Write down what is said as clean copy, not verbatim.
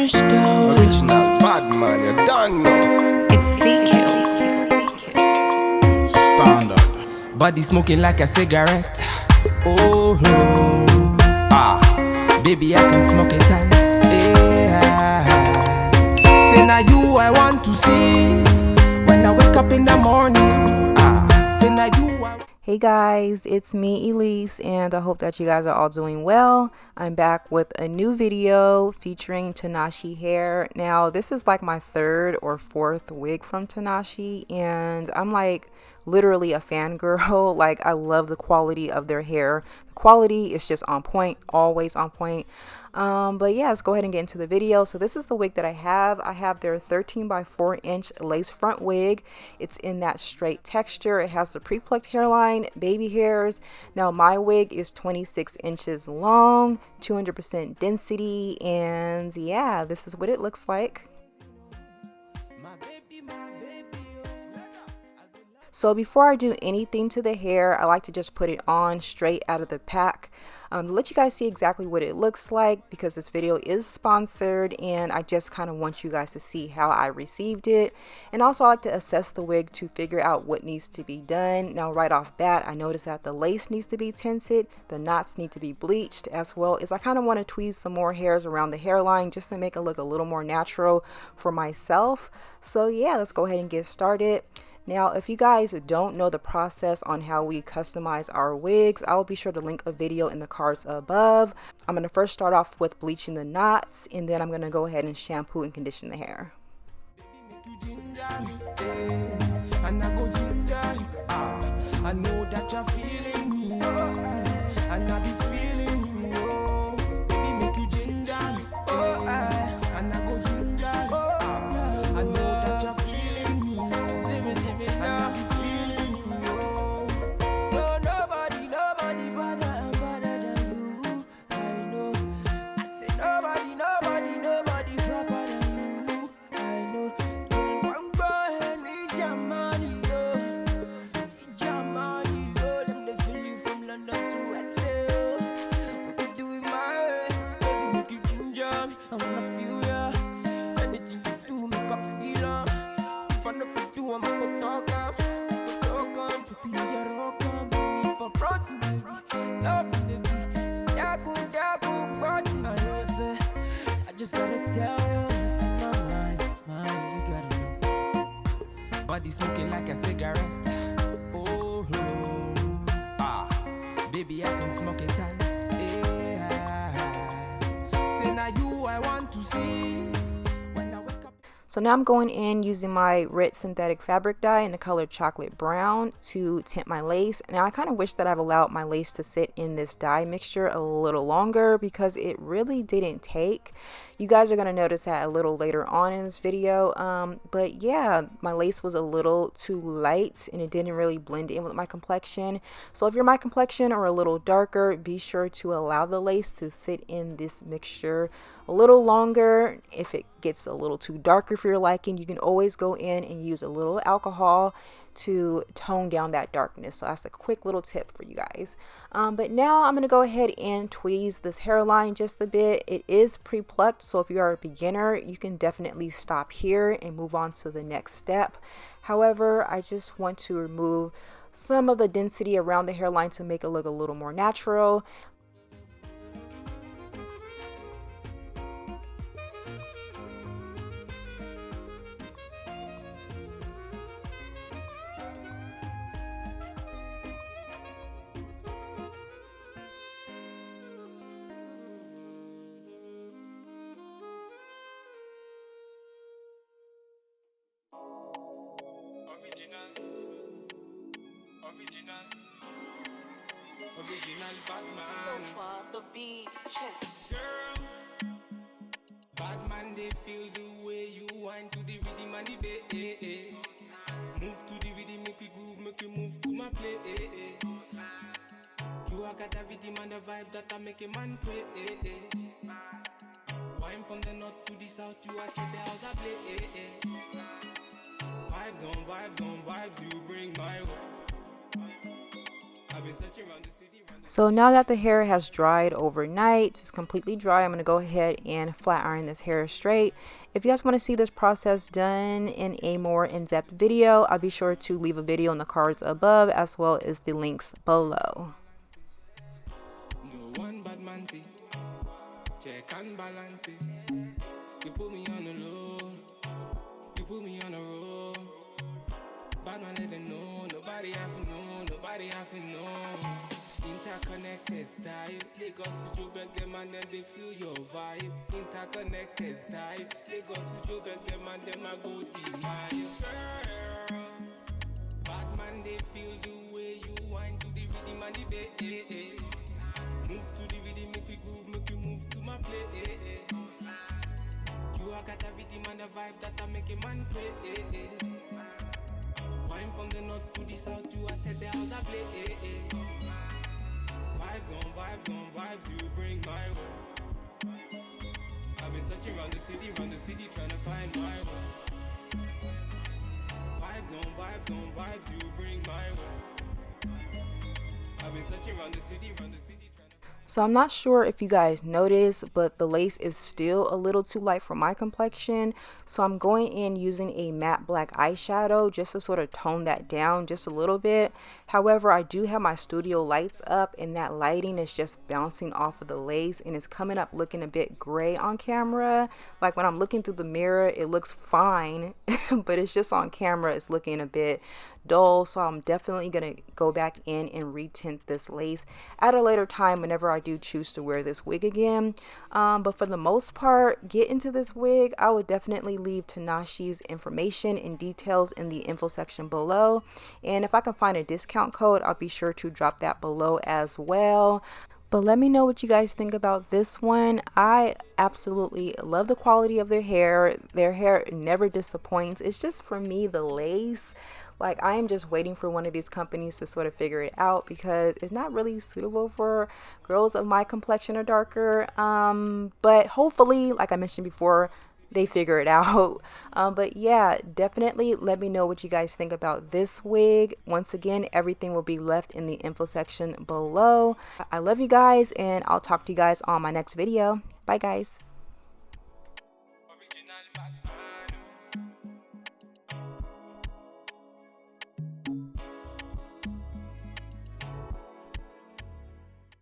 Original bad man, you don't know. It's VQs. Standard. Body smoking like a cigarette. Oh no. Baby, I can smoke it all. Yeah. Say now you I want to see when I wake up in the morning. Say now you I... Hey guys, it's me Elise, and I hope that you guys are all doing well. I'm back with a new video featuring Tinashe Hair. Now this is like my third or fourth wig from Tinashe, and I'm like literally a fangirl. Like, I love the quality of their hair. The quality is just on point, always on point. But yeah, let's go ahead and get into the video. So this is the wig that I have. I have their 13 by 4 inch lace front wig. It's in that straight texture. It has the pre-plucked hairline, baby hairs. Now my wig is 26 inches long, 200% density, and yeah, this is what it looks like. So before I do anything to the hair, I like to just put it on straight out of the pack. Let you guys see exactly what it looks like, because this video is sponsored and I just kind of want you guys to see how I received it. And also I like to assess the wig to figure out what needs to be done. Now right off bat, I noticed that the lace needs to be tinted, the knots need to be bleached, as well as I kind of want to tweeze some more hairs around the hairline just to make it look a little more natural for myself. So yeah, let's go ahead and get started. Now, if you guys don't know the process on how we customize our wigs, I will be sure to link a video in the cards above. I'm going to first start off with bleaching the knots, and then I'm going to go ahead and shampoo and condition the hair. I know that you're feeling me, and I be feeling you, baby, make you ginger me, and I go ginger you, I know that you're feeling me, and I be feeling you, so nobody better than you, I know, I say nobody proper than you, I know, then one go ahead and reach your money, I wanna feel ya. Anything you do, make I feel ya. If I never do, I'ma go talk up. People get rock up. Need for protein, baby. Love you, baby. Dagu, party. I just gotta tell you, it's in my mind, you gotta know. Body smoking like a cigarette. Oh, baby, I can smoke it all. Now you I want to see when I wake up. So now I'm going in using my red synthetic fabric dye in the color chocolate brown to tint my lace. Now I kind of wish that I've allowed my lace to sit in this dye mixture a little longer, because it really didn't take. You guys are going to notice that a little later on in this video, but yeah, my lace was a little too light and it didn't really blend in with my complexion. So if you're my complexion or a little darker, be sure to allow the lace to sit in this mixture a little longer. If it gets a little too darker for your liking, you can always go in and use a little alcohol to tone down that darkness. So that's a quick little tip for you guys. But now I'm going to go ahead and tweeze this hairline just a bit. It is pre-plucked, so if you are a beginner, you can definitely stop here and move on to the next step. However, I just want to remove some of the density around the hairline to make it look a little more natural. Original bad man. For the beats, check. Girl, bad man, they feel the way you whine to the rhythm and the bass. Move to the rhythm, make we groove, make we move to my play. You are got a rhythm and a vibe that I make a man pray. Wine from the north to the south, you are set the house a play. Vibes on vibes, you bring my way. I've been searching around the city. So now that the hair has dried overnight, it's completely dry, I'm going to go ahead and flat iron this hair straight. If you guys want to see this process done in a more in-depth video, I'll be sure to leave a video in the cards above as well as the links below. No one bad man see. Check and balance it. You put me on the low. You put me on the road. Bad man let them know. Nobody have to know. Nobody have to know. Interconnected style. Lagos to Joburg, them and then they feel your vibe. Interconnected style. Lagos to Joburg, them and them I go deep. Girl, bad man they feel you way you wind to the rhythm and the bass. Move to the rhythm, make we groove, make we move to my play. You are got a rhythm and a vibe that I make a man pray. Wine from the north to the south, you are set the house I play. Vibes on vibes on vibes, you bring my way. I've been searching round the city, trying to find my way. Vibes on vibes, you bring my way. I've been searching round the city, trying to So I'm not sure if you guys noticed, but the lace is still a little too light for my complexion. So I'm going in using a matte black eyeshadow just to sort of tone that down just a little bit. However, I do have my studio lights up and that lighting is just bouncing off of the lace and it's coming up looking a bit gray on camera. Like when I'm looking through the mirror, it looks fine, but it's just on camera, it's looking a bit dull. So I'm definitely gonna go back in and retint this lace at a later time whenever I do choose to wear this wig again. But for the most part, get into this wig, I would definitely leave Tinashe's information and details in the info section below, and if I can find a discount code, I'll be sure to drop that below as well. But let me know what you guys think about this one. I absolutely love the quality of their hair. Their hair never disappoints. It's just, for me, the lace, like, I am just waiting for one of these companies to sort of figure it out because it's not really suitable for girls of my complexion or darker. But hopefully, like I mentioned before, they figure it out. But yeah, definitely let me know what you guys think about this wig. Once again, everything will be left in the info section below. I love you guys, and I'll talk to you guys on my next video. Bye guys.